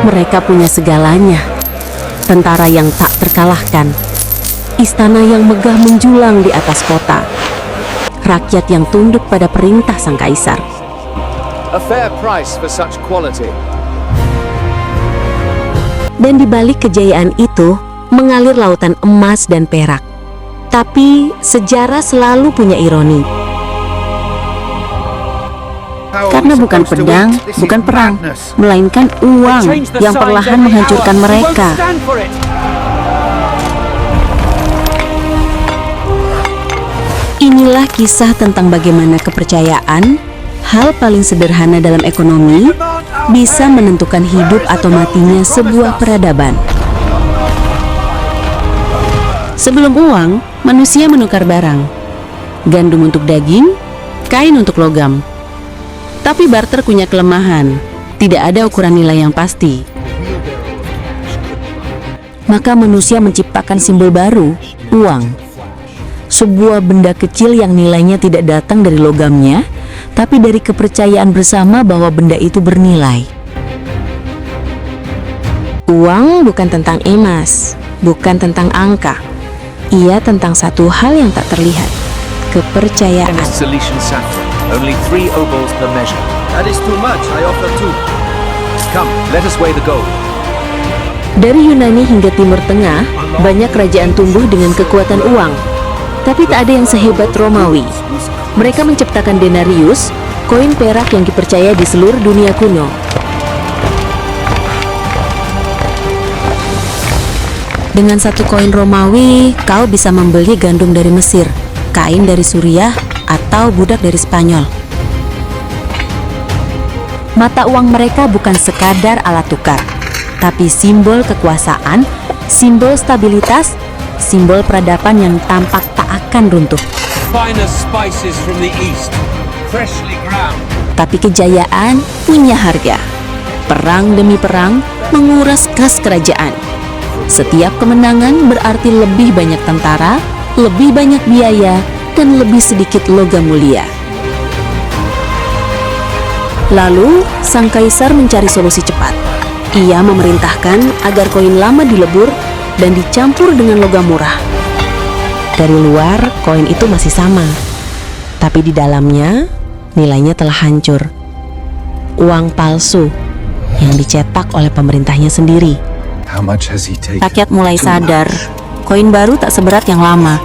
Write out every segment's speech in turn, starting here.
Mereka punya segalanya. Tentara yang tak terkalahkan. Istana yang megah menjulang di atas kota. Rakyat yang tunduk pada perintah sang kaisar. A fair price for such quality. Dan di balik kejayaan itu, mengalir lautan emas dan perak. Tapi, sejarah selalu punya ironi. Karena bukan pedang, bukan perang, melainkan uang yang perlahan menghancurkan mereka. Inilah kisah tentang bagaimana kepercayaan, hal paling sederhana dalam ekonomi, bisa menentukan hidup atau matinya sebuah peradaban. Sebelum uang, manusia menukar barang. Gandum untuk daging, kain untuk logam. Tapi barter punya kelemahan, tidak ada ukuran nilai yang pasti. Maka manusia menciptakan simbol baru, uang. Sebuah benda kecil yang nilainya tidak datang dari logamnya, tapi dari kepercayaan bersama bahwa benda itu bernilai. Uang bukan tentang emas, bukan tentang angka. Ia tentang satu hal yang tak terlihat, kepercayaan. Cilician saffron, only 3 obols per measure. That is too much. I offer 2. Come, let us weigh the gold. Dari Yunani hingga Timur Tengah, banyak kerajaan tumbuh dengan kekuatan uang. Tapi tak ada yang sehebat Romawi. Mereka menciptakan denarius, koin perak yang dipercaya di seluruh dunia kuno. Dengan satu koin Romawi, kau bisa membeli gandum dari Mesir, kain dari Suriah, atau budak dari Spanyol. Mata uang mereka bukan sekadar alat tukar, tapi simbol kekuasaan, simbol stabilitas, simbol peradaban yang tampak tak akan runtuh. Finest spices from the east, freshly ground. Tapi kejayaan punya harga. Perang demi perang menguras kas kerajaan. Setiap kemenangan berarti lebih banyak tentara, lebih banyak biaya, dan lebih sedikit logam mulia. Lalu, sang kaisar mencari solusi cepat. Ia memerintahkan agar koin lama dilebur dan dicampur dengan logam murah. Dari luar, koin itu masih sama, tapi di dalamnya nilainya telah hancur. Uang palsu yang dicetak oleh pemerintahnya sendiri. How much has he taken? Rakyat mulai sadar, koin baru tak seberat yang lama.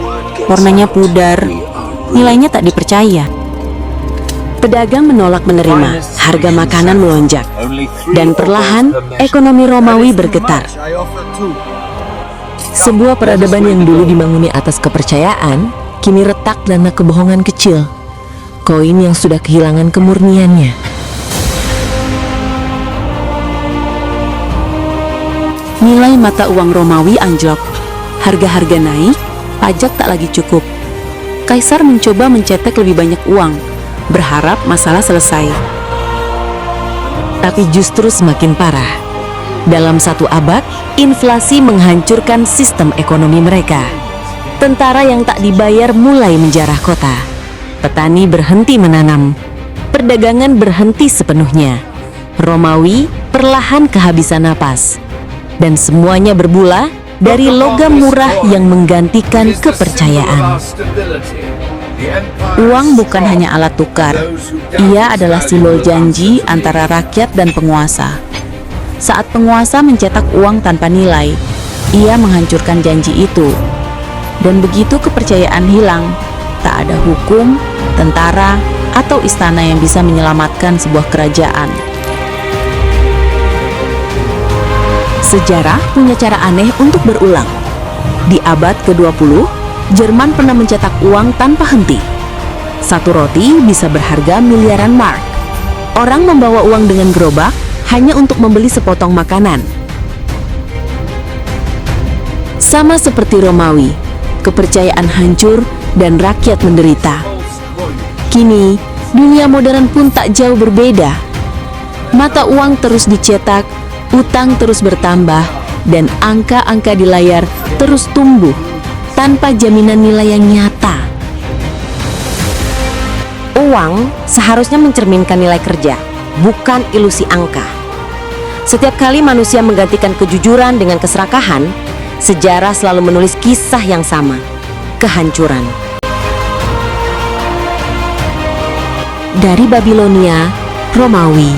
Warnanya pudar, nilainya tak dipercaya. Pedagang menolak menerima, harga makanan melonjak, dan perlahan ekonomi Romawi bergetar. I offer 2. Sebuah peradaban yang dulu dimanguni atas kepercayaan, kini retak karena kebohongan kecil. Koin yang sudah kehilangan kemurniannya. Nilai mata uang Romawi anjlok, harga-harga naik, pajak tak lagi cukup. Kaisar mencoba mencetak lebih banyak uang, berharap masalah selesai. Tapi justru semakin parah. Dalam 1 abad, inflasi menghancurkan sistem ekonomi mereka. Tentara yang tak dibayar mulai menjarah kota. Petani berhenti menanam. Perdagangan berhenti sepenuhnya. Romawi perlahan kehabisan napas. Dan semuanya bermula dari logam murah yang menggantikan kepercayaan. Uang bukan hanya alat tukar. Ia adalah simbol janji antara rakyat dan penguasa. Saat penguasa mencetak uang tanpa nilai, ia menghancurkan janji itu. Dan begitu kepercayaan hilang, tak ada hukum, tentara, atau istana yang bisa menyelamatkan sebuah kerajaan. Sejarah punya cara aneh untuk berulang. Di abad ke-20, Jerman pernah mencetak uang tanpa henti. 1 roti bisa berharga miliaran mark. Orang membawa uang dengan gerobak hanya untuk membeli sepotong makanan. Sama seperti Romawi, kepercayaan hancur dan rakyat menderita. Kini, dunia modern pun tak jauh berbeda. Mata uang terus dicetak, utang terus bertambah, dan angka-angka di layar terus tumbuh tanpa jaminan nilai yang nyata. Uang seharusnya mencerminkan nilai kerja, bukan ilusi angka. Setiap kali manusia menggantikan kejujuran dengan keserakahan, sejarah selalu menulis kisah yang sama, kehancuran. Dari Babilonia, Romawi,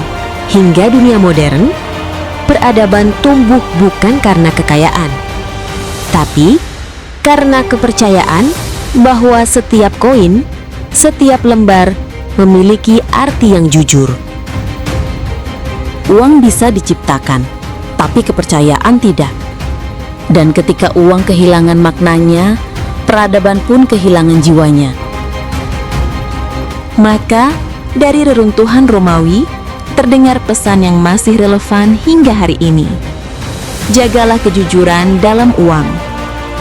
hingga dunia modern, peradaban tumbuh bukan karena kekayaan, tapi karena kepercayaan bahwa setiap koin, setiap lembar memiliki arti yang jujur. Uang bisa diciptakan, tapi kepercayaan tidak. Dan ketika uang kehilangan maknanya, peradaban pun kehilangan jiwanya. Maka, dari reruntuhan Romawi, terdengar pesan yang masih relevan hingga hari ini. Jagalah kejujuran dalam uang,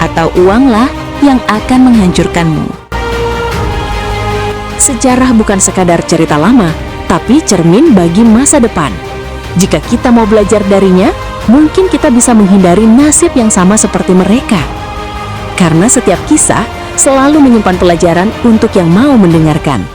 atau uanglah yang akan menghancurkanmu. Sejarah bukan sekadar cerita lama, tapi cermin bagi masa depan. Jika kita mau belajar darinya, mungkin kita bisa menghindari nasib yang sama seperti mereka. Karena setiap kisah selalu menyimpan pelajaran untuk yang mau mendengarkan.